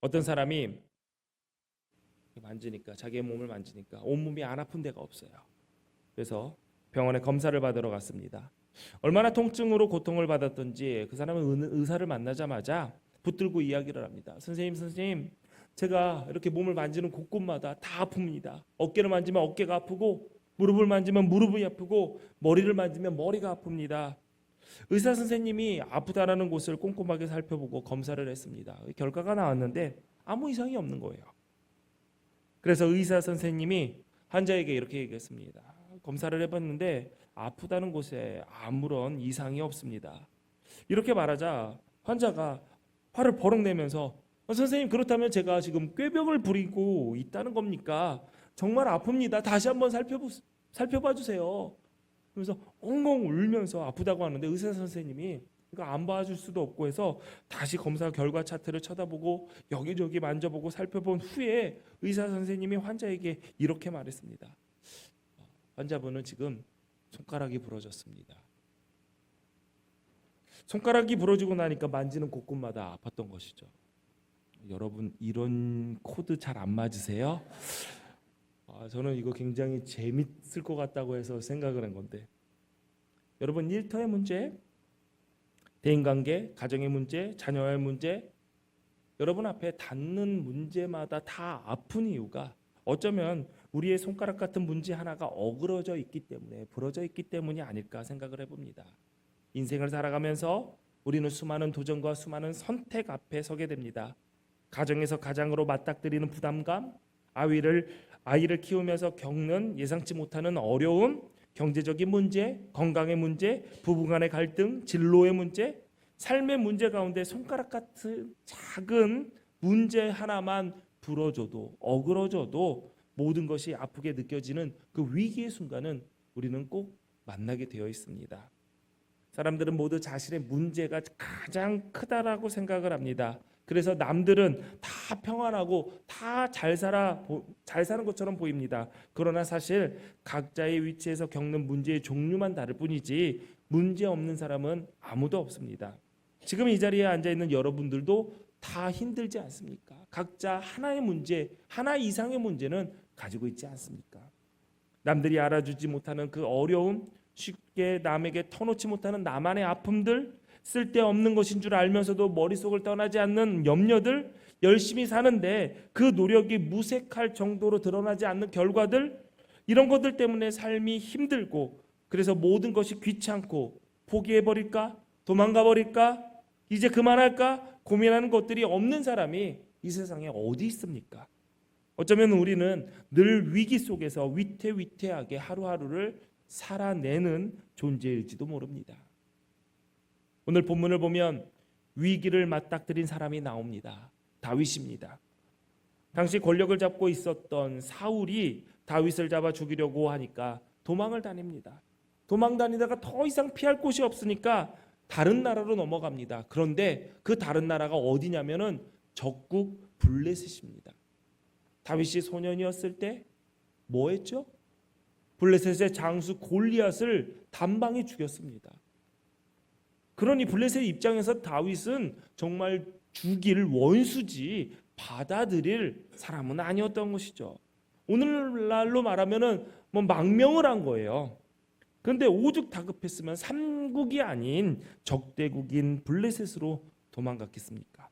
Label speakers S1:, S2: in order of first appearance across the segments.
S1: 어떤 사람이 만지니까, 자기의 몸을 만지니까 온몸이 안 아픈 데가 없어요. 그래서 병원에 검사를 받으러 갔습니다. 얼마나 통증으로 고통을 받았던지 그 사람은 의사를 만나자마자 붙들고 이야기를 합니다. 선생님, 제가 이렇게 몸을 만지는 곳곳마다 다 아픕니다. 어깨를 만지면 어깨가 아프고, 무릎을 만지면 무릎이 아프고, 머리를 만지면 머리가 아픕니다. 의사 선생님이 아프다라는 곳을 꼼꼼하게 살펴보고 검사를 했습니다. 결과가 나왔는데 아무 이상이 없는 거예요. 그래서 의사 선생님이 환자에게 이렇게 얘기했습니다. 검사를 해봤는데 아프다는 곳에 아무런 이상이 없습니다. 이렇게 말하자 환자가 화를 버럭 내면서 선생님, 그렇다면 제가 지금 꾀병을 부리고 있다는 겁니까? 정말 아픕니다. 다시 한번 살펴봐 주세요. 그래서 엉엉 울면서 아프다고 하는데 의사 선생님이 이거 안 봐줄 수도 없고 해서 다시 검사 결과 차트를 쳐다보고 여기저기 만져보고 살펴본 후에 의사 선생님이 환자에게 이렇게 말했습니다. 환자분은 지금 손가락이 부러졌습니다. 손가락이 부러지고 나니까 만지는 곳곳마다 아팠던 것이죠. 여러분, 이런 코드 잘 안 맞으세요? 저는 이거 굉장히 재밌을 것 같다고 해서 생각을 한 건데, 여러분, 일터의 문제, 대인관계, 가정의 문제, 자녀의 문제, 여러분 앞에 닿는 문제마다 다 아픈 이유가 어쩌면 우리의 손가락 같은 문제 하나가 어그러져 있기 때문에, 부러져 있기 때문이 아닐까 생각을 해봅니다. 인생을 살아가면서 우리는 수많은 도전과 수많은 선택 앞에 서게 됩니다. 가정에서 가장으로 맞닥뜨리는 부담감, 아이를 키우면서 겪는 예상치 못하는 어려움, 경제적인 문제, 건강의 문제, 부부간의 갈등, 진로의 문제, 삶의 문제 가운데 손가락 같은 작은 문제 하나만 부러져도, 어그러져도 모든 것이 아프게 느껴지는 그 위기의 순간은 우리는 꼭 만나게 되어 있습니다. 사람들은 모두 자신의 문제가 가장 크다라고 생각을 합니다. 그래서 남들은 다 평안하고 다 잘 사는 것처럼 보입니다. 그러나 사실 각자의 위치에서 겪는 문제의 종류만 다를 뿐이지 문제 없는 사람은 아무도 없습니다. 지금 이 자리에 앉아 있는 여러분들도 다 힘들지 않습니까? 각자 하나의 문제, 하나 이상의 문제는 가지고 있지 않습니까? 남들이 알아주지 못하는 그 어려움, 쉽게 남에게 터놓지 못하는 나만의 아픔들, 쓸데없는 것인 줄 알면서도 머릿속을 떠나지 않는 염려들, 열심히 사는데 그 노력이 무색할 정도로 드러나지 않는 결과들, 이런 것들 때문에 삶이 힘들고, 그래서 모든 것이 귀찮고 포기해버릴까? 도망가버릴까? 이제 그만할까? 고민하는 것들이 없는 사람이 이 세상에 어디 있습니까? 어쩌면 우리는 늘 위기 속에서 위태위태하게 하루하루를 살아내는 존재일지도 모릅니다. 오늘 본문을 보면 위기를 맞닥뜨린 사람이 나옵니다. 다윗입니다. 당시 권력을 잡고 있었던 사울이 다윗을 잡아 죽이려고 하니까 도망을 다닙니다. 도망 다니다가 더 이상 피할 곳이 없으니까 다른 나라로 넘어갑니다. 그런데 그 다른 나라가 어디냐면은 적국 블레셋입니다. 다윗이 소년이었을 때 뭐 했죠? 블레셋의 장수 골리앗을 단방에 죽였습니다. 그러니 블레셋 입장에서 다윗은 정말 죽일 원수지 받아들일 사람은 아니었던 것이죠. 오늘날로 말하면은 망명을 한 거예요. 그런데 오죽 다급했으면 삼국이 아닌 적대국인 블레셋으로 도망갔겠습니까?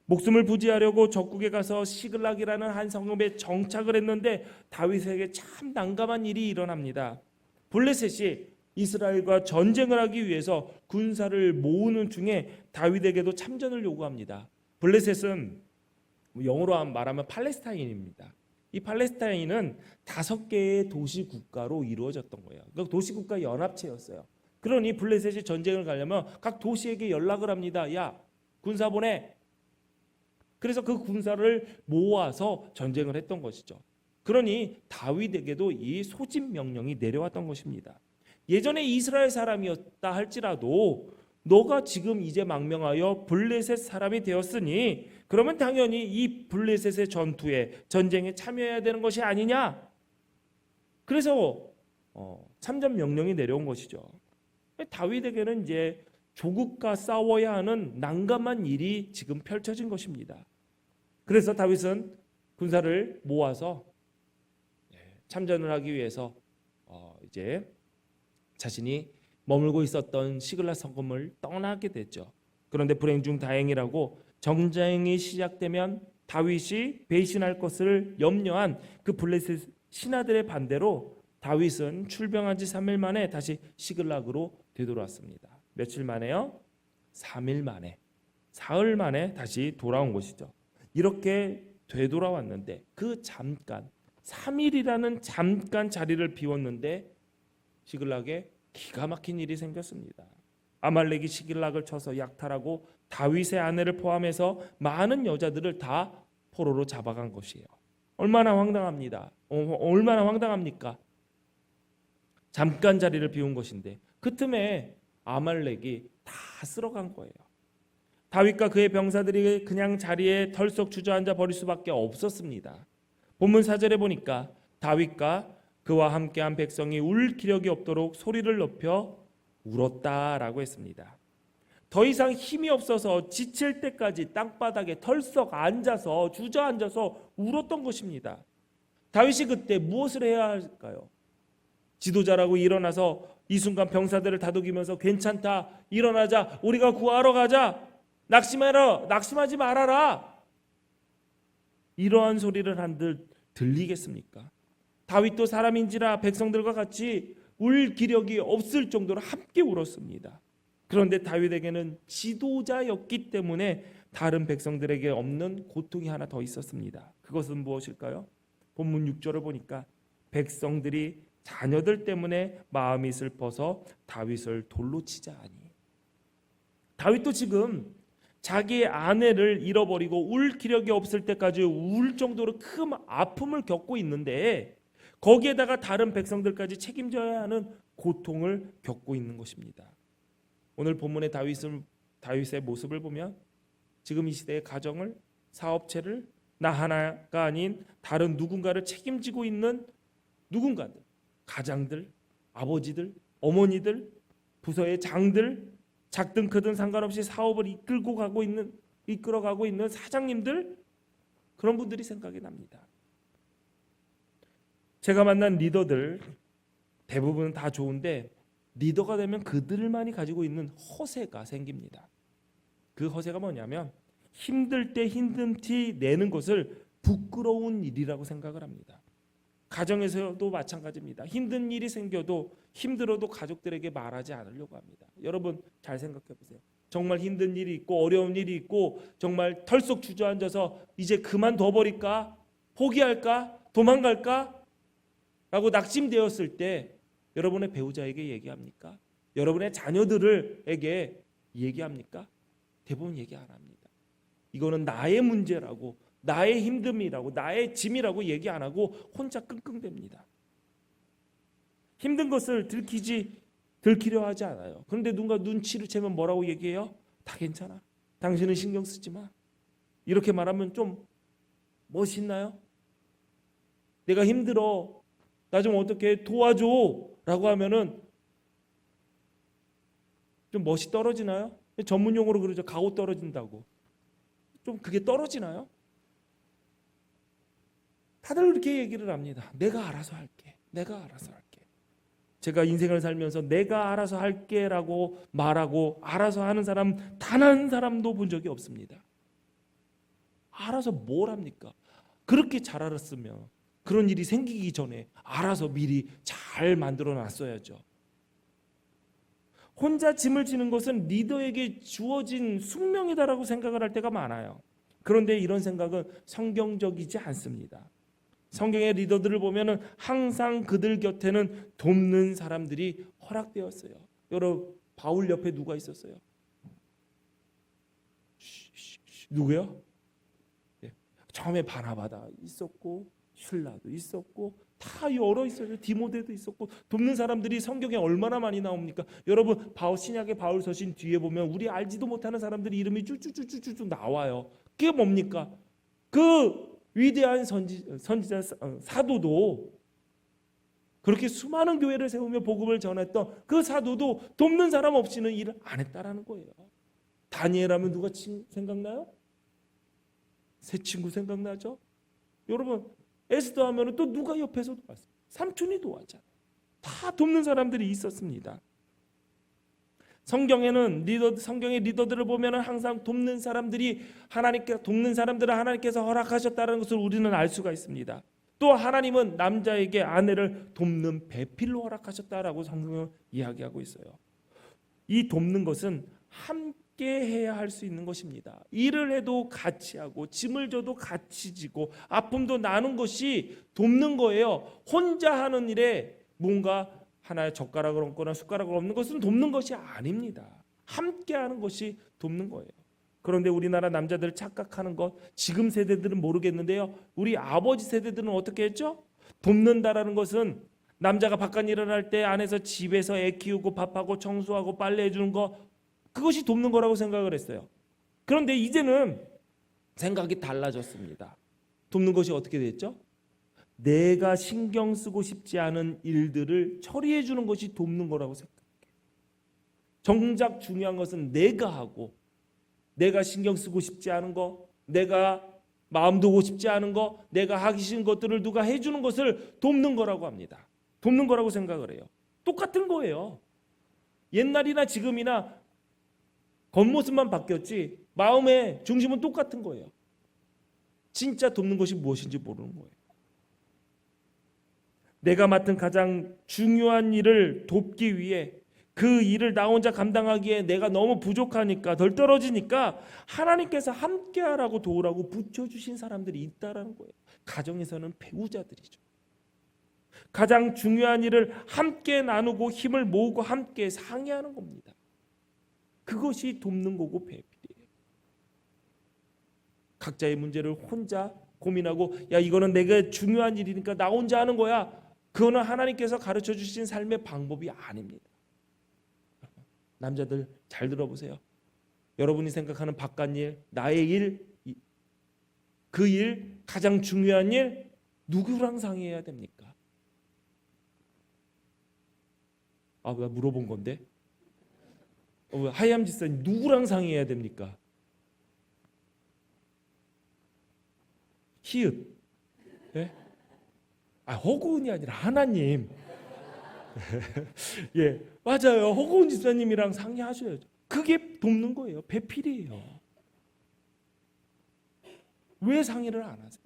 S1: 목숨을 부지하려고 적국에 가서 시글락이라는 한 성읍에 정착을 했는데 다윗에게 참 난감한 일이 일어납니다. 블레셋이 이스라엘과 전쟁을 하기 위해서 군사를 모으는 중에 다윗에게도 참전을 요구합니다. 블레셋은 영어로 말하면 팔레스타인입니다. 이 팔레스타인은 5개의 도시 국가로 이루어졌던 거예요. 그러니까 도시 국가 연합체였어요. 그러니 블레셋이 전쟁을 가려면 각 도시에게 연락을 합니다. 야, 군사 보내. 그래서 그 군사를 모아서 전쟁을 했던 것이죠. 그러니 다윗에게도 이 소집 명령이 내려왔던 것입니다. 예전에 이스라엘 사람이었다 할지라도 너가 지금 이제 망명하여 블레셋 사람이 되었으니 그러면 당연히 이 블레셋의 전쟁에 참여해야 되는 것이 아니냐. 그래서 참전 명령이 내려온 것이죠. 다윗에게는 이제 조국과 싸워야 하는 난감한 일이 지금 펼쳐진 것입니다. 그래서 다윗은 군사를 모아서 참전을 하기 위해서 이제 자신이 머물고 있었던 시글락 성읍을 떠나게 됐죠. 그런데 불행 중 다행이라고 정쟁이 시작되면 다윗이 배신할 것을 염려한 그 블레셋 신하들의 반대로 다윗은 출병한 지 3일 만에 다시 시글락으로 되돌아왔습니다. 며칠 만에요? 3일 만에, 사흘 만에 다시 돌아온 것이죠. 이렇게 되돌아왔는데 그 잠깐 3일이라는 잠깐 자리를 비웠는데 시글락에 기가 막힌 일이 생겼습니다. 아말렉이 시글락을 쳐서 약탈하고 다윗의 아내를 포함해서 많은 여자들을 다 포로로 잡아간 것이에요. 얼마나 황당합니다. 얼마나 황당합니까? 잠깐 자리를 비운 것인데 그 틈에 아말렉이 다 쓸어간 거예요. 다윗과 그의 병사들이 그냥 자리에 털썩 주저앉아 버릴 수밖에 없었습니다. 본문 4절에 보니까 다윗과 그와 함께한 백성이 울 기력이 없도록 소리를 높여 울었다라고 했습니다. 더 이상 힘이 없어서 지칠 때까지 땅바닥에 털썩 앉아서 주저앉아서 울었던 것입니다. 다윗이 그때 무엇을 해야 할까요? 지도자라고 일어나서 이 순간 병사들을 다독이면서 괜찮다, 일어나자, 우리가 구하러 가자, 낙심하지 말아라, 이러한 소리를 한들 들리겠습니까? 다윗도 사람인지라 백성들과 같이 울 기력이 없을 정도로 함께 울었습니다. 그런데 다윗에게는 지도자였기 때문에 다른 백성들에게 없는 고통이 하나 더 있었습니다. 그것은 무엇일까요? 본문 6절을 보니까 백성들이 자녀들 때문에 마음이 슬퍼서 다윗을 돌로 치자 하니. 다윗도 지금 자기의 아내를 잃어버리고 울 기력이 없을 때까지 울 정도로 큰 아픔을 겪고 있는데 거기에다가 다른 백성들까지 책임져야 하는 고통을 겪고 있는 것입니다. 오늘 본문의 다윗의 모습을 보면 지금 이 시대의 가정을, 사업체를 나 하나가 아닌 다른 누군가를 책임지고 있는 누군가들, 가장들, 아버지들, 어머니들, 부서의 장들, 작든 크든 상관없이 사업을 이끌어가고 있는 사장님들, 그런 분들이 생각이 납니다. 제가 만난 리더들 대부분 다 좋은데 리더가 되면 그들만이 가지고 있는 허세가 생깁니다. 그 허세가 뭐냐면 힘들 때 힘든 티 내는 것을 부끄러운 일이라고 생각을 합니다. 가정에서도 마찬가지입니다. 힘든 일이 생겨도 힘들어도 가족들에게 말하지 않으려고 합니다. 여러분 잘 생각해 보세요. 정말 힘든 일이 있고 어려운 일이 있고 정말 털썩 주저앉아서 이제 그만둬버릴까? 포기할까? 도망갈까? 라고 낙심되었을 때 여러분의 배우자에게 얘기합니까? 여러분의 자녀들에게 얘기합니까? 대부분 얘기 안 합니다. 이거는 나의 문제라고, 나의 힘듦이라고, 나의 짐이라고 얘기 안 하고 혼자 끙끙댑니다. 힘든 것을 들키려 하지 않아요. 그런데 누군가 눈치를 채면 뭐라고 얘기해요? 다 괜찮아. 당신은 신경 쓰지 마. 이렇게 말하면 좀 멋있나요? 내가 힘들어. 나 좀 어떻게 도와줘. 라고 하면은 좀 멋이 떨어지나요? 전문 용어로 그러죠. 가오 떨어진다고. 좀 그게 떨어지나요? 다들 그렇게 얘기를 합니다. 내가 알아서 할게. 내가 알아서 할게. 제가 인생을 살면서 내가 알아서 할게라고 말하고 알아서 하는 사람 단 한 사람도 본 적이 없습니다. 알아서 뭘 합니까? 그렇게 잘 알았으면 그런 일이 생기기 전에 알아서 미리 잘 만들어 놨어야죠. 혼자 짐을 지는 것은 리더에게 주어진 숙명이다라고 생각을 할 때가 많아요. 그런데 이런 생각은 성경적이지 않습니다. 성경의 리더들을 보면은 항상 그들 곁에는 돕는 사람들이 허락되었어요. 여러분 바울 옆에 누가 있었어요? 누구요? 네. 처음에 바나바다 있었고 신라도 있었고 다 여러 있어요. 디모데도 있었고 돕는 사람들이 성경에 얼마나 많이 나옵니까? 여러분 신약의 바울 서신 뒤에 보면 우리 알지도 못하는 사람들이 이름이 쭈쭈쭈쭈쭈 나와요. 그게 뭡니까? 그 위대한 선지자 사도도 그렇게 수많은 교회를 세우며 복음을 전했던 그 사도도 돕는 사람 없이는 일을 안 했다라는 거예요. 다니엘하면 누가 생각나요? 새 친구 생각나죠? 여러분, 에스더 하면은 또 누가 옆에서 도왔어요? 삼촌이 도왔잖아요. 다 돕는 사람들이 있었습니다. 성경의 리더들을 보면은 항상 돕는 사람들은 하나님께서 허락하셨다는 것을 우리는 알 수가 있습니다. 또 하나님은 남자에게 아내를 돕는 배필로 허락하셨다라고 성경은 이야기하고 있어요. 이 돕는 것은 함께 해야 할 수 있는 것입니다. 일을 해도 같이 하고 짐을 져도 같이 지고 아픔도 나눈 것이 돕는 거예요. 혼자 하는 일에 뭔가 하나의 젓가락을 얹거나 숟가락을 얹는 것은 돕는 것이 아닙니다. 함께 하는 것이 돕는 거예요. 그런데 우리나라 남자들 착각하는 것, 지금 세대들은 모르겠는데요, 우리 아버지 세대들은 어떻게 했죠? 돕는다라는 것은 남자가 바깥 일을 할 때 안에서 집에서 애 키우고 밥하고 청소하고 빨래해 주는 거, 그것이 돕는 거라고 생각을 했어요. 그런데 이제는 생각이 달라졌습니다. 돕는 것이 어떻게 됐죠? 내가 신경 쓰고 싶지 않은 일들을 처리해 주는 것이 돕는 거라고 생각해요. 정작 중요한 것은 내가 하고, 내가 신경 쓰고 싶지 않은 거, 내가 마음 두고 싶지 않은 거, 내가 하기 싫은 것들을 누가 해주는 것을 돕는 거라고 합니다. 돕는 거라고 생각을 해요. 똑같은 거예요. 옛날이나 지금이나 겉모습만 바뀌었지 마음의 중심은 똑같은 거예요. 진짜 돕는 것이 무엇인지 모르는 거예요. 내가 맡은 가장 중요한 일을 돕기 위해, 그 일을 나 혼자 감당하기에 내가 너무 부족하니까, 덜 떨어지니까 하나님께서 함께하라고 도우라고 붙여주신 사람들이 있다라는 거예요. 가정에서는 배우자들이죠. 가장 중요한 일을 함께 나누고 힘을 모으고 함께 상의하는 겁니다. 그것이 돕는 거고 배필이에요. 각자의 문제를 혼자 고민하고, 야 이거는 내가 중요한 일이니까 나 혼자 하는 거야, 그거는 하나님께서 가르쳐 주신 삶의 방법이 아닙니다. 남자들 잘 들어보세요. 여러분이 생각하는 바깥일, 나의 일, 그 일, 가장 중요한 일 누구랑 상의해야 됩니까? 왜 물어본 건데? 하이암 지사님, 누구랑 상의해야 됩니까? 히읗. 예? 허구은이 아니라 하나님. 예, 맞아요. 허구은 지사님이랑 상의하셔야죠. 그게 돕는 거예요. 배필이에요. 왜 상의를 안 하세요?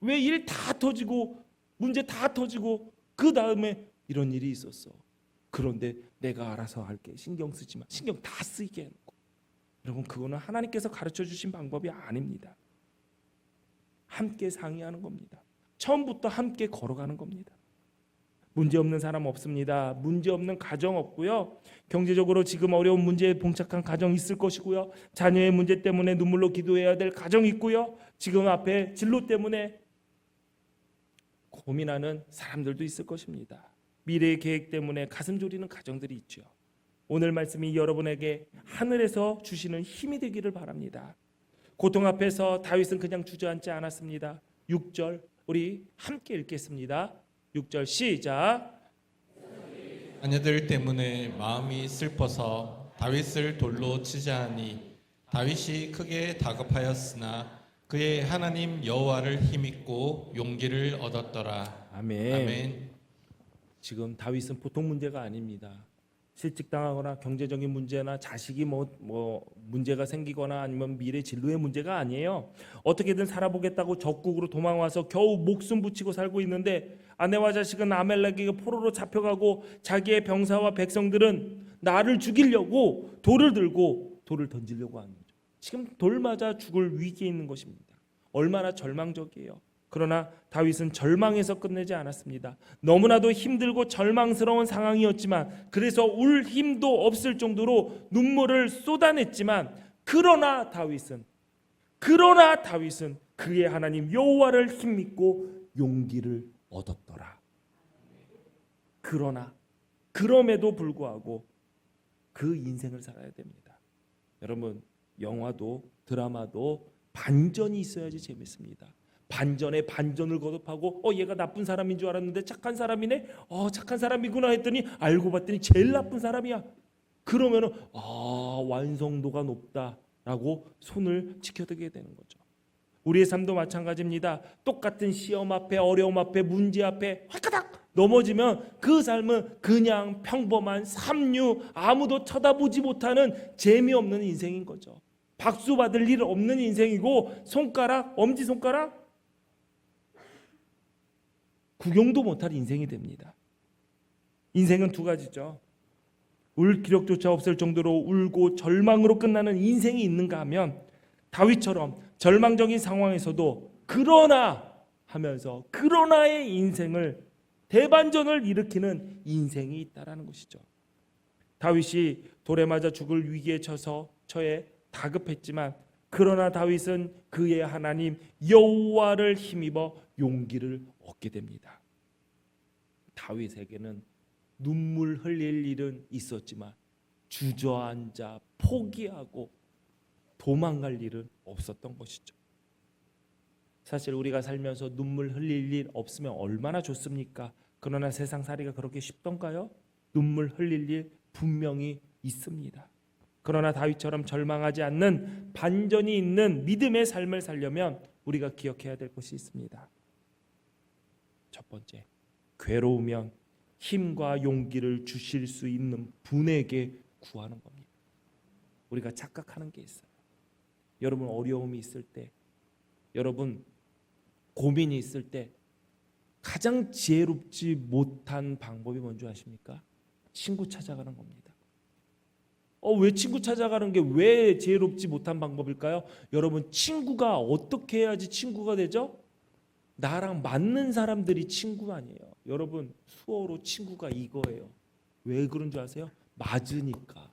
S1: 왜 일 다 터지고 문제 다 터지고 그 다음에 이런 일이 있었어, 그런데 내가 알아서 할게, 신경 쓰지 마, 신경 다 쓰이게 해놓고. 여러분, 그거는 하나님께서 가르쳐 주신 방법이 아닙니다. 함께 상의하는 겁니다. 처음부터 함께 걸어가는 겁니다. 문제 없는 사람 없습니다. 문제 없는 가정 없고요. 경제적으로 지금 어려운 문제에 봉착한 가정 있을 것이고요. 자녀의 문제 때문에 눈물로 기도해야 될 가정 있고요. 지금 앞에 진로 때문에 고민하는 사람들도 있을 것입니다. 미래의 계획 때문에 가슴 졸이는 가정들이 있죠. 오늘 말씀이 여러분에게 하늘에서 주시는 힘이 되기를 바랍니다. 고통 앞에서 다윗은 그냥 주저앉지 않았습니다. 6절 우리 함께 읽겠습니다. 6절 시작.
S2: 자녀들 때문에 마음이 슬퍼서 다윗을 돌로 치자하니 다윗이 크게 다급하였으나 그의 하나님 여호와를 힘입고 용기를 얻었더라.
S1: 아멘.
S2: 아멘.
S1: 지금 다윗은 보통 문제가 아닙니다. 실직당하거나 경제적인 문제나 자식이 문제가 생기거나 아니면 미래 진로의 문제가 아니에요. 어떻게든 살아보겠다고 적국으로 도망와서 겨우 목숨 붙이고 살고 있는데, 아내와 자식은 아멜렉에게 포로로 잡혀가고 자기의 병사와 백성들은 나를 죽이려고 돌을 들고 돌을 던지려고 하는 거죠. 지금 돌 맞아 죽을 위기에 있는 것입니다. 얼마나 절망적이에요. 그러나 다윗은 절망에서 끝내지 않았습니다. 너무나도 힘들고 절망스러운 상황이었지만, 그래서 울 힘도 없을 정도로 눈물을 쏟아냈지만, 그러나 다윗은 그의 하나님 여호와를 힘입고 용기를 얻었더라. 그럼에도 불구하고 그 인생을 살아야 됩니다. 여러분, 영화도 드라마도 반전이 있어야지 재밌습니다. 반전에 반전을 거듭하고 얘가 나쁜 사람인 줄 알았는데 착한 사람이네, 착한 사람이구나 했더니 알고 봤더니 제일 나쁜 사람이야. 그러면은 완성도가 높다라고 손을 지켜들게 되는 거죠. 우리의 삶도 마찬가지입니다. 똑같은 시험 앞에, 어려움 앞에, 문제 앞에 활까닥 넘어지면 그 삶은 그냥 평범한 삼류, 아무도 쳐다보지 못하는 재미없는 인생인 거죠. 박수 받을 일 없는 인생이고, 손가락, 엄지손가락 구경도 못할 인생이 됩니다. 인생은 두 가지죠. 울 기력조차 없을 정도로 울고 절망으로 끝나는 인생이 있는가 하면, 다윗처럼 절망적인 상황에서도 그러나 하면서 그러나의 인생을, 대반전을 일으키는 인생이 있다라는 것이죠. 다윗이 돌에 맞아 죽을 위기에 처해 다급했지만, 그러나 다윗은 그의 하나님 여호와를 힘입어 용기를 얻게 됩니다. 다윗에게는 눈물 흘릴 일은 있었지만 주저앉아 포기하고 도망갈 일은 없었던 것이죠. 사실 우리가 살면서 눈물 흘릴 일 없으면 얼마나 좋습니까? 그러나 세상살이가 그렇게 쉽던가요? 눈물 흘릴 일 분명히 있습니다. 그러나 다윗처럼 절망하지 않는 반전이 있는 믿음의 삶을 살려면 우리가 기억해야 될 것이 있습니다. 첫 번째, 괴로우면 힘과 용기를 주실 수 있는 분에게 구하는 겁니다. 우리가 착각하는 게 있어요. 여러분 어려움이 있을 때, 여러분 고민이 있을 때 가장 지혜롭지 못한 방법이 뭔지 아십니까? 친구 찾아가는 겁니다. 왜 친구 찾아가는 게 왜 지혜롭지 못한 방법일까요? 여러분, 친구가 어떻게 해야지 친구가 되죠? 나랑 맞는 사람들이 친구 아니에요. 여러분, 수어로 친구가 이거예요. 왜 그런 줄 아세요? 맞으니까.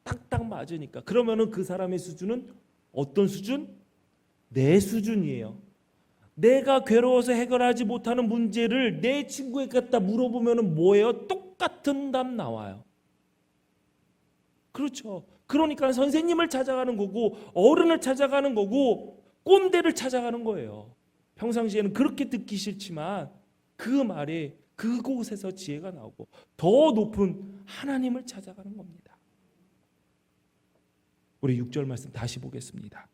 S1: 딱딱 맞으니까. 그러면은 그 사람의 수준은 어떤 수준? 내 수준이에요. 내가 괴로워서 해결하지 못하는 문제를 내 친구에게 갖다 물어보면은 뭐예요? 똑같은 답 나와요. 그렇죠. 그러니까 선생님을 찾아가는 거고, 어른을 찾아가는 거고, 꼰대를 찾아가는 거예요. 평상시에는 그렇게 듣기 싫지만 그 말에 그곳에서 지혜가 나오고, 더 높은 하나님을 찾아가는 겁니다. 우리 6절 말씀 다시 보겠습니다.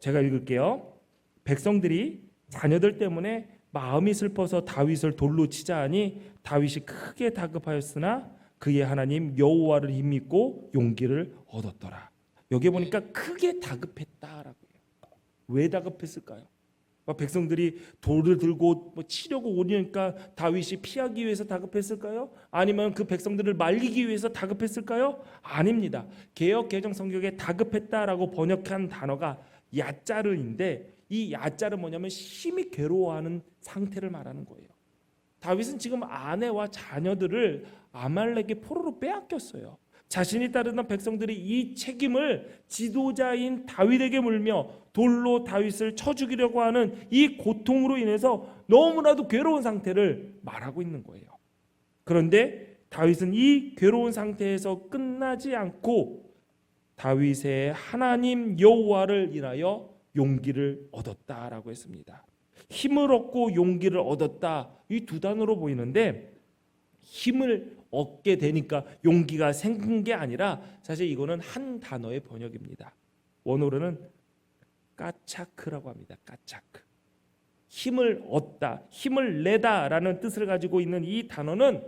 S1: 제가 읽을게요. 백성들이 자녀들 때문에 마음이 슬퍼서 다윗을 돌로 치자 하니 다윗이 크게 다급하였으나 그의 하나님 여호와를 힘입고 용기를 얻었더라. 여기 보니까 크게 다급했다라고 해요. 왜 다급했을까요? 백성들이 돌을 들고 치려고 오니까 다윗이 피하기 위해서 다급했을까요? 아니면 그 백성들을 말리기 위해서 다급했을까요? 아닙니다. 개역 개정 성경에 다급했다라고 번역한 단어가 야짜르인데, 이 야짜르 뭐냐면 심히 괴로워하는 상태를 말하는 거예요. 다윗은 지금 아내와 자녀들을 아말렉의 포로로 빼앗겼어요. 자신이 따르던 백성들이 이 책임을 지도자인 다윗에게 물며 돌로 다윗을 쳐 죽이려고 하는 이 고통으로 인해서 너무나도 괴로운 상태를 말하고 있는 거예요. 그런데 다윗은 이 괴로운 상태에서 끝나지 않고 다윗의 하나님 여호와를 인하여 용기를 얻었다라고 했습니다. 힘을 얻고 용기를 얻었다, 이 두 단어로 보이는데, 힘을 얻게 되니까 용기가 생긴 게 아니라 사실 이거는 한 단어의 번역입니다. 원어로는 까차크라고 합니다. 까차크. 힘을 얻다, 힘을 내다라는 뜻을 가지고 있는 이 단어는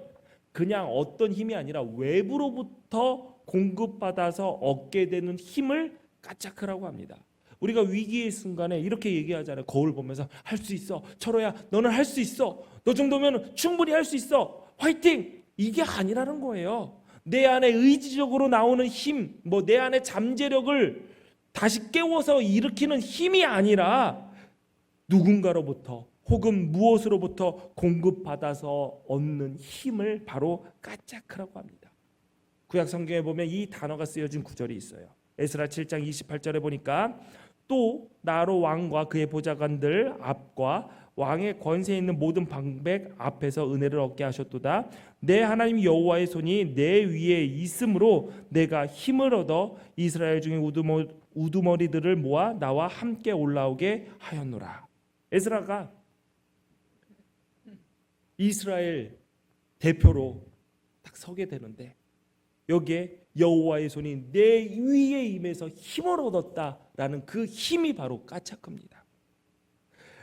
S1: 그냥 어떤 힘이 아니라 외부로부터 공급받아서 얻게 되는 힘을 까차크라고 합니다. 우리가 위기의 순간에 이렇게 얘기하잖아요. 거울 보면서 할 수 있어. 철호야, 너는 할 수 있어. 너 정도면 충분히 할 수 있어. 화이팅! 이게 아니라는 거예요. 내 안에 의지적으로 나오는 힘, 내 안에 잠재력을 다시 깨워서 일으키는 힘이 아니라 누군가로부터 혹은 무엇으로부터 공급받아서 얻는 힘을 바로 까짜크라고 합니다. 구약 성경에 보면 이 단어가 쓰여진 구절이 있어요. 에스라 7장 28절에 보니까 또 나로 왕과 그의 보좌관들 앞과 왕의 권세 있는 모든 방백 앞에서 은혜를 얻게 하셨도다. 내 하나님 여호와의 손이 내 위에 있으므로 내가 힘을 얻어 이스라엘 중에 우두머리들을 모아 나와 함께 올라오게 하였노라. 에스라가 이스라엘 대표로 딱 서게 되는데, 여기에 여호와의 손이 내 위에 임해서 힘을 얻었다라는 그 힘이 바로 까차크입니다.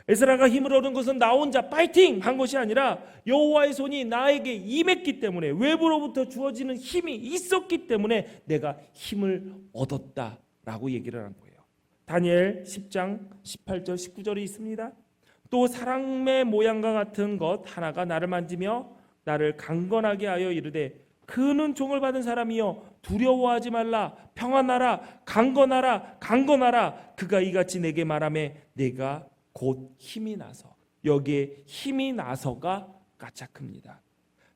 S1: 에스라가 힘을 얻은 것은 나 혼자 파이팅 한 것이 아니라 여호와의 손이 나에게 임했기 때문에, 외부로부터 주어지는 힘이 있었기 때문에 내가 힘을 얻었다라고 얘기를 한 거예요. 다니엘 10장 18절 19절이 있습니다. 또 사람의 모양과 같은 것 하나가 나를 만지며 나를 강건하게 하여 이르되 그는 종을 받은 사람이여 두려워하지 말라, 평안하라, 강건하라, 강건하라. 그가 이같이 내게 말하매 내가 곧 힘이 나서. 여기에 힘이 나서가 까차크입니다.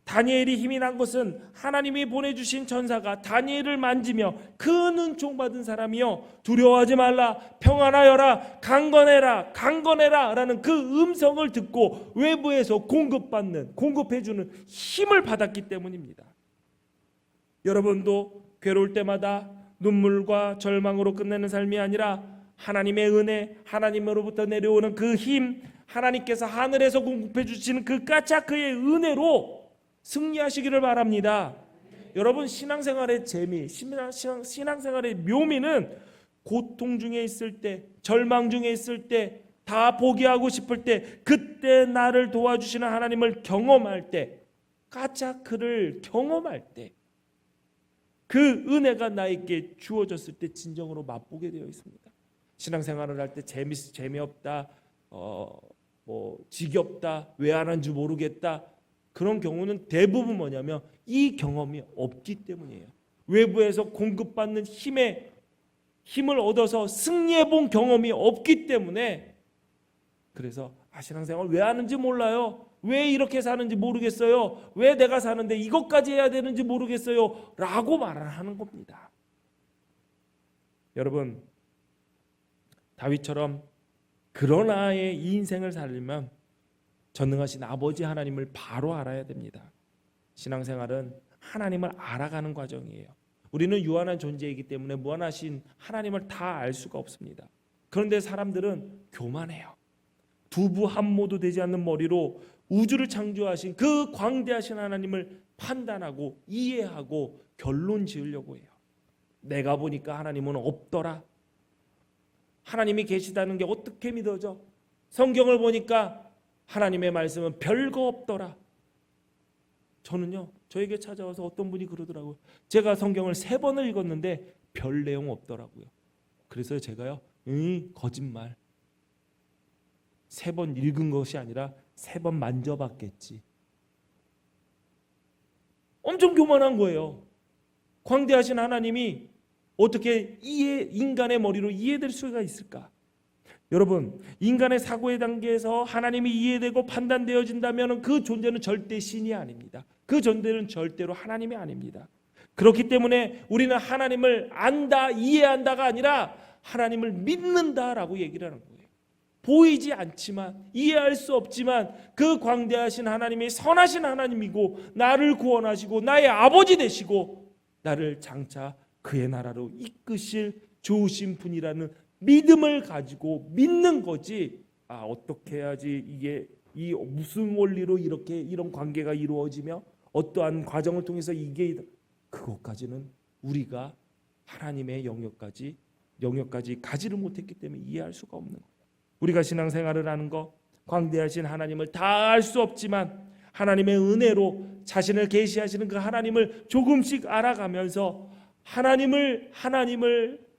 S1: 다니엘이 힘이 난 것은 하나님이 보내주신 천사가 다니엘을 만지며 그는 종받은 사람이여 두려워하지 말라, 평안하여라, 강건해라, 강건해라 라는 그 음성을 듣고 외부에서 공급해주는 힘을 받았기 때문입니다. 여러분도 괴로울 때마다 눈물과 절망으로 끝내는 삶이 아니라 하나님의 은혜, 하나님으로부터 내려오는 그 힘, 하나님께서 하늘에서 공급해 주시는 그 까차크의 은혜로 승리하시기를 바랍니다. 여러분, 신앙생활의 재미, 신앙생활의 묘미는 고통 중에 있을 때, 절망 중에 있을 때, 다 포기하고 싶을 때, 그때 나를 도와주시는 하나님을 경험할 때, 까차크를 경험할 때, 그 은혜가 나에게 주어졌을 때 진정으로 맛보게 되어 있습니다. 신앙생활을 할 때 재미없다, 지겹다, 왜 안 한지 모르겠다, 그런 경우는 대부분 뭐냐면 이 경험이 없기 때문이에요. 외부에서 공급받는 힘을 얻어서 승리해 본 경험이 없기 때문에, 그래서 신앙생활 왜 하는지 몰라요, 왜 이렇게 사는지 모르겠어요, 왜 내가 사는데 이것까지 해야 되는지 모르겠어요 라고 말을 하는 겁니다. 여러분, 다윗처럼 그러나의 이 인생을 살려면 전능하신 아버지 하나님을 바로 알아야 됩니다. 신앙생활은 하나님을 알아가는 과정이에요. 우리는 유한한 존재이기 때문에 무한하신 하나님을 다 알 수가 없습니다. 그런데 사람들은 교만해요. 두부 한 모도 되지 않는 머리로 우주를 창조하신 그 광대하신 하나님을 판단하고 이해하고 결론 지으려고 해요. 내가 보니까 하나님은 없더라. 하나님이 계시다는 게 어떻게 믿어져? 성경을 보니까 하나님의 말씀은 별거 없더라. 저는요, 저에게 찾아와서 어떤 분이 그러더라고요. 제가 성경을 3번을 읽었는데 별 내용 없더라고요. 그래서 제가요, 거짓말. 3번 읽은 것이 아니라 3번 만져봤겠지. 엄청 교만한 거예요. 광대하신 하나님이 어떻게 인간의 머리로 이해될 수가 있을까? 여러분, 인간의 사고의 단계에서 하나님이 이해되고 판단되어진다면 그 존재는 절대 신이 아닙니다. 그 존재는 절대로 하나님이 아닙니다. 그렇기 때문에 우리는 하나님을 안다, 이해한다가 아니라 하나님을 믿는다라고 얘기를 하는 거예요. 보이지 않지만, 이해할 수 없지만 그 광대하신 하나님이 선하신 하나님이고 나를 구원하시고 나의 아버지 되시고 나를 장차 그의 나라로 이끄실 좋으신 분이라는 믿음을 가지고 믿는 거지. 어떻게 해야지 이 무슨 원리로 이런 관계가 이루어지며 어떠한 과정을 통해서 그것까지는 우리가 하나님의 영역까지 가지를 못했기 때문에 이해할 수가 없는 거예요. 우리가 신앙생활을 하는 거, 광대하신 하나님을 다 알 수 없지만 하나님의 은혜로 자신을 계시하시는 그 하나님을 조금씩 알아가면서 하나님을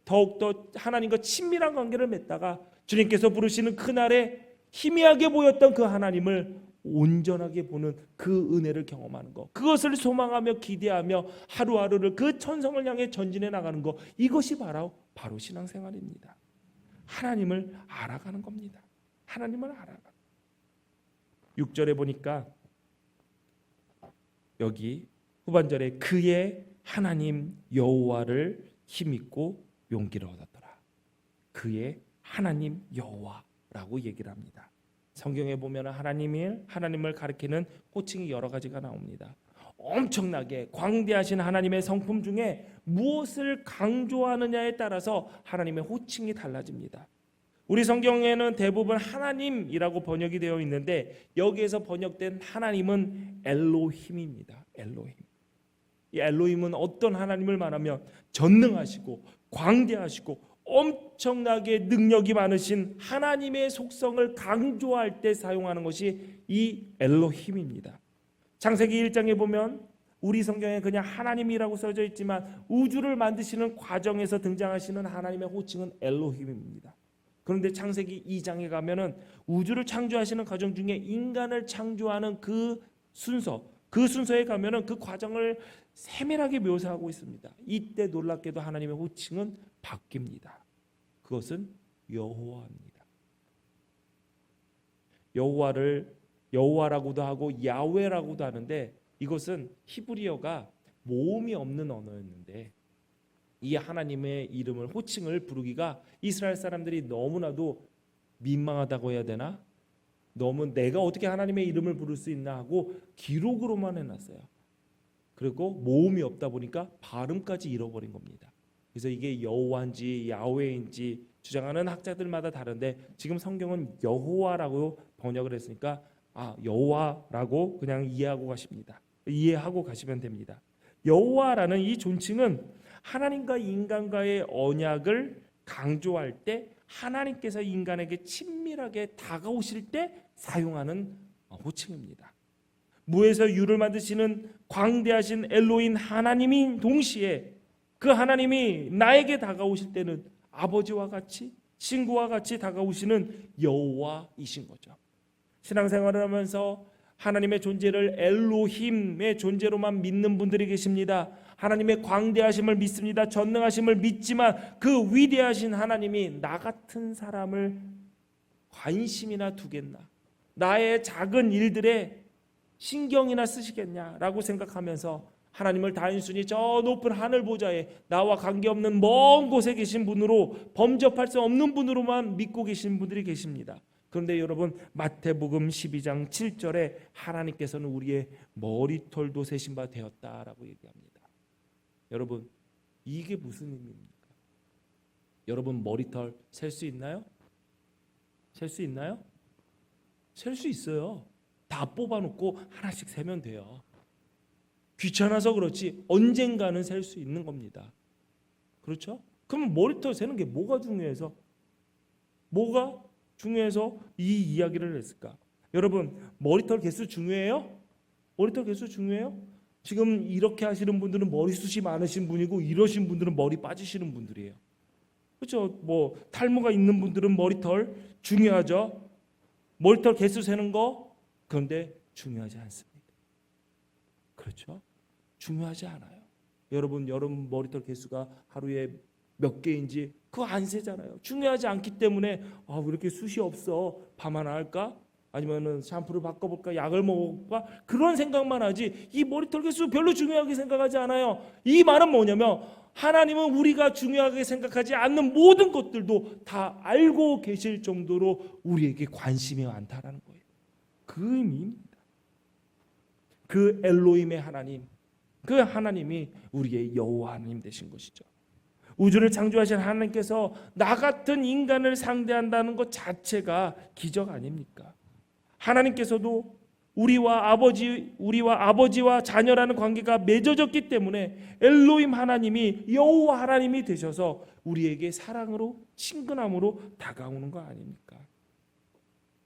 S1: 더욱더 하나님과 친밀한 관계를 맺다가 주님께서 부르시는 그날에 희미하게 보였던 그 하나님을 온전하게 보는 그 은혜를 경험하는 것, 그것을 소망하며 기대하며 하루하루를 그 천성을 향해 전진해 나가는 것, 이것이 바로 신앙생활입니다. 하나님을 알아가는 겁니다. 하나님을 알아가. 6절에 보니까 여기 후반절에 그의 하나님 여호와를 힘입고 용기를 얻었더라. 그의 하나님 여호와라고 얘기를 합니다. 성경에 보면 하나님을 가리키는 호칭이 여러 가지가 나옵니다. 엄청나게 광대하신 하나님의 성품 중에 무엇을 강조하느냐에 따라서 하나님의 호칭이 달라집니다. 우리 성경에는 대부분 하나님이라고 번역이 되어 있는데 여기에서 번역된 하나님은 엘로힘입니다. 엘로힘. 이 엘로힘은 어떤 하나님을 말하면 전능하시고 광대하시고 엄청나게 능력이 많으신 하나님의 속성을 강조할 때 사용하는 것이 이 엘로힘입니다. 창세기 1장에 보면 우리 성경에 그냥 하나님이라고 써져 있지만 우주를 만드시는 과정에서 등장하시는 하나님의 호칭은 엘로힘입니다. 그런데 창세기 2장에 가면은 우주를 창조하시는 과정 중에 인간을 창조하는 그 순서에 가면은 그 과정을 세밀하게 묘사하고 있습니다. 이때 놀랍게도 하나님의 호칭은 바뀝니다. 그것은 여호와입니다. 여호와라고도 하고 야훼라고도 하는데 이것은 히브리어가 모음이 없는 언어였는데 이 하나님의 이름을 호칭을 부르기가 이스라엘 사람들이 너무나도 민망하다고 해야 되나? 너무 내가 어떻게 하나님의 이름을 부를 수 있나 하고 기록으로만 해놨어요. 그리고 모음이 없다 보니까 발음까지 잃어버린 겁니다. 그래서 이게 여호와인지 야훼인지 주장하는 학자들마다 다른데 지금 성경은 여호와라고 번역을 했으니까 여호와라고 그냥 이해하고 가시면 됩니다. 여호와라는 이 존칭은 하나님과 인간과의 언약을 강조할 때 하나님께서 인간에게 친밀하게 다가오실 때 사용하는 호칭입니다. 무에서 유를 만드시는 광대하신 엘로힘 하나님인 동시에 그 하나님이 나에게 다가오실 때는 아버지와 같이 친구와 같이 다가오시는 여호와이신 거죠. 신앙생활을 하면서 하나님의 존재를 엘로힘의 존재로만 믿는 분들이 계십니다. 하나님의 광대하심을 믿습니다. 전능하심을 믿지만 그 위대하신 하나님이 나 같은 사람을 관심이나 두겠나? 나의 작은 일들에 신경이나 쓰시겠냐라고 생각하면서 하나님을 단순히 저 높은 하늘 보좌에 나와 관계없는 먼 곳에 계신 분으로 범접할 수 없는 분으로만 믿고 계신 분들이 계십니다. 그런데 여러분 마태복음 12장 7절에 하나님께서는 우리의 머리털도 세신 바 되었다라고 얘기합니다. 여러분 이게 무슨 의미입니까? 여러분 머리털 셀 수 있나요? 셀 수 있나요? 셀 수 있어요. 다 뽑아놓고 하나씩 세면 돼요. 귀찮아서 그렇지 언젠가는 셀 수 있는 겁니다. 그렇죠? 그럼 머리털 세는 게 뭐가 중요해서 이 이야기를 했을까? 여러분 머리털 개수 중요해요? 머리털 개수 중요해요? 지금 이렇게 하시는 분들은 머리숱이 많으신 분이고 이러신 분들은 머리 빠지시는 분들이에요. 그렇죠? 뭐 탈모가 있는 분들은 머리털 중요하죠. 머리털 개수 세는 거 그런데 중요하지 않습니다. 그렇죠? 중요하지 않아요. 여러분 머리털 개수가 하루에 몇 개인지 그거 안 세잖아요. 중요하지 않기 때문에 왜 이렇게 숱이 없어? 밤 하나 할까? 아니면은 샴푸를 바꿔볼까? 약을 먹어볼까? 그런 생각만 하지 이 머리털 개수 별로 중요하게 생각하지 않아요. 이 말은 뭐냐면 하나님은 우리가 중요하게 생각하지 않는 모든 것들도 다 알고 계실 정도로 우리에게 관심이 많다라는 거예요. 그 의미입니다. 그 엘로힘의 하나님, 그 하나님이 우리의 여호와 하나님 되신 것이죠. 우주를 창조하신 하나님께서 나 같은 인간을 상대한다는 것 자체가 기적 아닙니까? 하나님께서도 우리와 아버지와 자녀라는 관계가 맺어졌기 때문에 엘로힘 하나님이 여호와 하나님이 되셔서 우리에게 사랑으로 친근함으로 다가오는 거 아닙니까?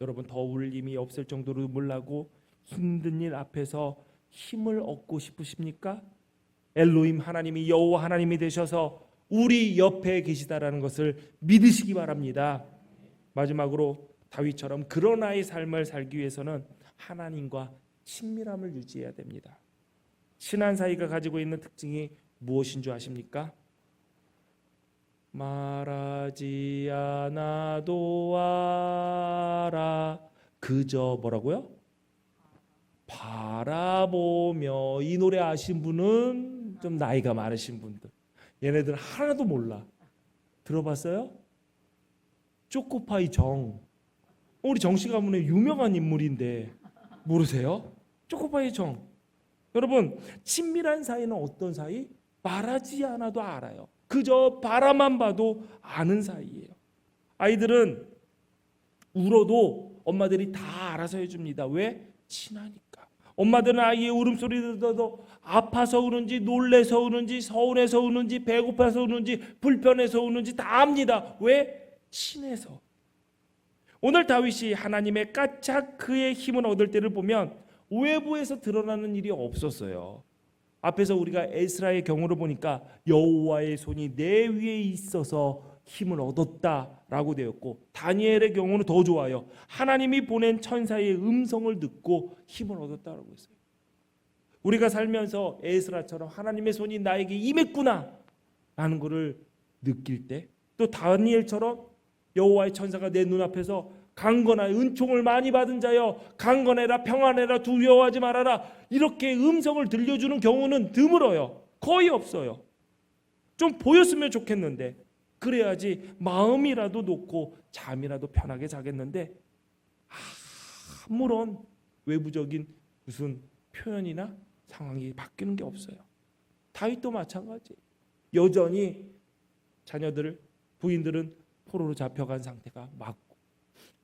S1: 여러분 더 울림이 없을 정도로 눈물 나고 힘든 일 앞에서 힘을 얻고 싶으십니까? 엘로힘 하나님이 여호와 하나님이 되셔서 우리 옆에 계시다라는 것을 믿으시기 바랍니다. 마지막으로 다윗처럼 그런 나의 삶을 살기 위해서는 하나님과 친밀함을 유지해야 됩니다. 친한 사이가 가지고 있는 특징이 무엇인 줄 아십니까? 말하지 않아도 알아 그저 뭐라고요? 바라보며. 이 노래 아신 분은 좀 나이가 많으신 분들, 얘네들 하나도 몰라. 들어봤어요? 초코파이 정. 우리 정씨 가문의 유명한 인물인데 모르세요? 초코파이 정. 여러분 친밀한 사이는 어떤 사이? 말하지 않아도 알아요. 그저 바라만 봐도 아는 사이예요. 아이들은 울어도 엄마들이 다 알아서 해줍니다. 왜? 친하니까. 엄마들은 아이의 울음소리 듣어도 아파서 우는지 놀래서 우는지 서운해서 우는지 배고파서 우는지 불편해서 우는지 다 압니다. 왜? 친해서. 오늘 다윗이 하나님의 까짝 그의 힘을 얻을 때를 보면 외부에서 드러나는 일이 없었어요. 앞에서 우리가 에스라의 경우를 보니까 여호와의 손이 내 위에 있어서 힘을 얻었다라고 되었고, 다니엘의 경우는 더 좋아요. 하나님이 보낸 천사의 음성을 듣고 힘을 얻었다라고 했어요. 우리가 살면서 에스라처럼 하나님의 손이 나에게 임했구나 라는 것을 느낄 때, 또 다니엘처럼 여호와의 천사가 내 눈앞에서 강건하여 은총을 많이 받은 자여 강건해라 평안해라 두려워하지 말아라 이렇게 음성을 들려주는 경우는 드물어요. 거의 없어요. 좀 보였으면 좋겠는데, 그래야지 마음이라도 놓고 잠이라도 편하게 자겠는데 아무런 외부적인 무슨 표현이나 상황이 바뀌는 게 없어요. 다윗도 마찬가지. 여전히 자녀들, 부인들은 포로로 잡혀간 상태가 맞고,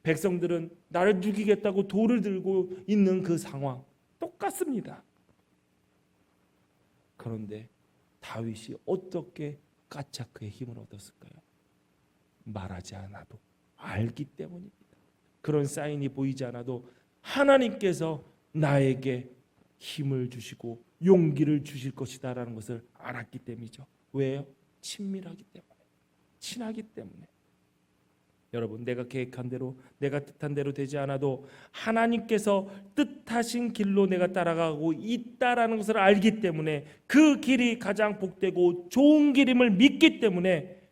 S1: 백성들은 나를 죽이겠다고 돌을 들고 있는 그 상황 똑같습니다. 그런데 다윗이 어떻게 까차크의 힘을 얻었을까요? 말하지 않아도 알기 때문입니다. 그런 사인이 보이지 않아도 하나님께서 나에게 힘을 주시고 용기를 주실 것이다라는 것을 알았기 때문이죠. 왜요? 친밀하기 때문에, 친하기 때문에. 여러분, 내가 계획한 대로, 내가 뜻한 대로 되지 않아도 하나님께서 뜻하신 길로 내가 따라가고 있다라는 것을 알기 때문에, 그 길이 가장 복되고 좋은 길임을 믿기 때문에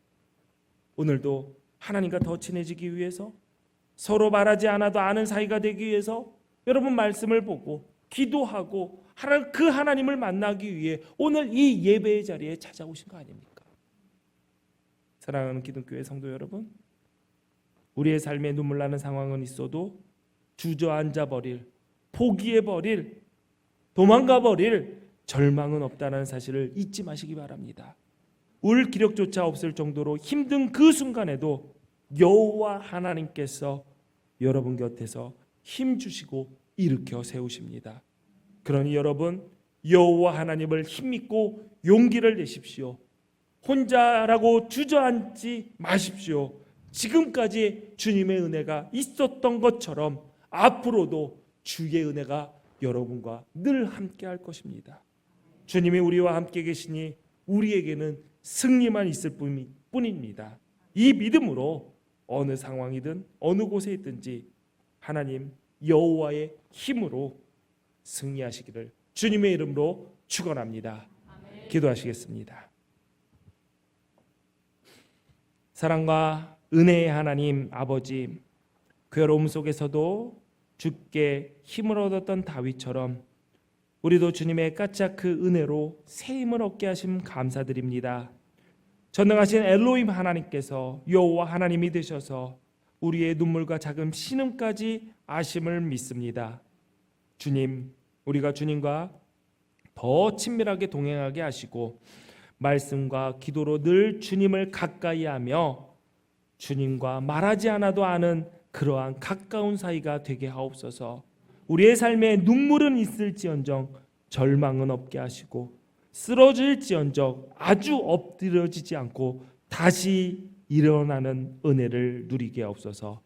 S1: 오늘도 하나님과 더 친해지기 위해서, 서로 말하지 않아도 아는 사이가 되기 위해서 여러분 말씀을 보고 기도하고 그 하나님을 만나기 위해 오늘 이 예배의 자리에 찾아오신 거 아닙니까? 사랑하는 기독교회 성도 여러분, 우리의 삶에 눈물 나는 상황은 있어도 주저앉아 버릴, 포기해 버릴, 도망가 버릴 절망은 없다는 사실을 잊지 마시기 바랍니다. 울 기력조차 없을 정도로 힘든 그 순간에도 여호와 하나님께서 여러분 곁에서 힘 주시고 일으켜 세우십니다. 그러니 여러분, 여호와 하나님을 힘입고 용기를 내십시오. 혼자라고 주저앉지 마십시오. 지금까지 주님의 은혜가 있었던 것처럼 앞으로도 주의 은혜가 여러분과 늘 함께 할 것입니다. 주님이 우리와 함께 계시니 우리에게는 승리만 있을 뿐입니다. 이 믿음으로 어느 상황이든 어느 곳에 있든지 하나님 여호와의 힘으로 승리하시기를 주님의 이름으로 축원합니다. 기도하시겠습니다. 사랑과 은혜의 하나님 아버지, 괴로움 속에서도 주께 힘을 얻었던 다윗처럼 우리도 주님의 까짜크 은혜로 새 힘을 얻게 하심 감사드립니다. 전능하신 엘로힘 하나님께서 여호와 하나님이 되셔서 우리의 눈물과 작은 신음까지 아심을 믿습니다. 주님, 우리가 주님과 더 친밀하게 동행하게 하시고 말씀과 기도로 늘 주님을 가까이 하며 주님과 말하지 않아도 아는 그러한 가까운 사이가 되게 하옵소서. 우리의 삶에 눈물은 있을지언정 절망은 없게 하시고 쓰러질지언정 아주 엎드려지지 않고 다시 일어나는 은혜를 누리게 하옵소서.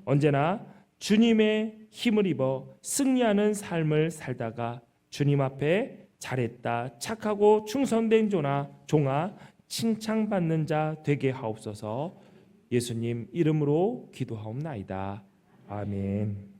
S1: 언제나 주님의 힘을 입어 승리하는 삶을 살다가 주님 앞에 잘했다, 착하고 충성된 종아 칭찬받는 자 되게 하옵소서. 예수님 이름으로 기도하옵나이다. 아멘.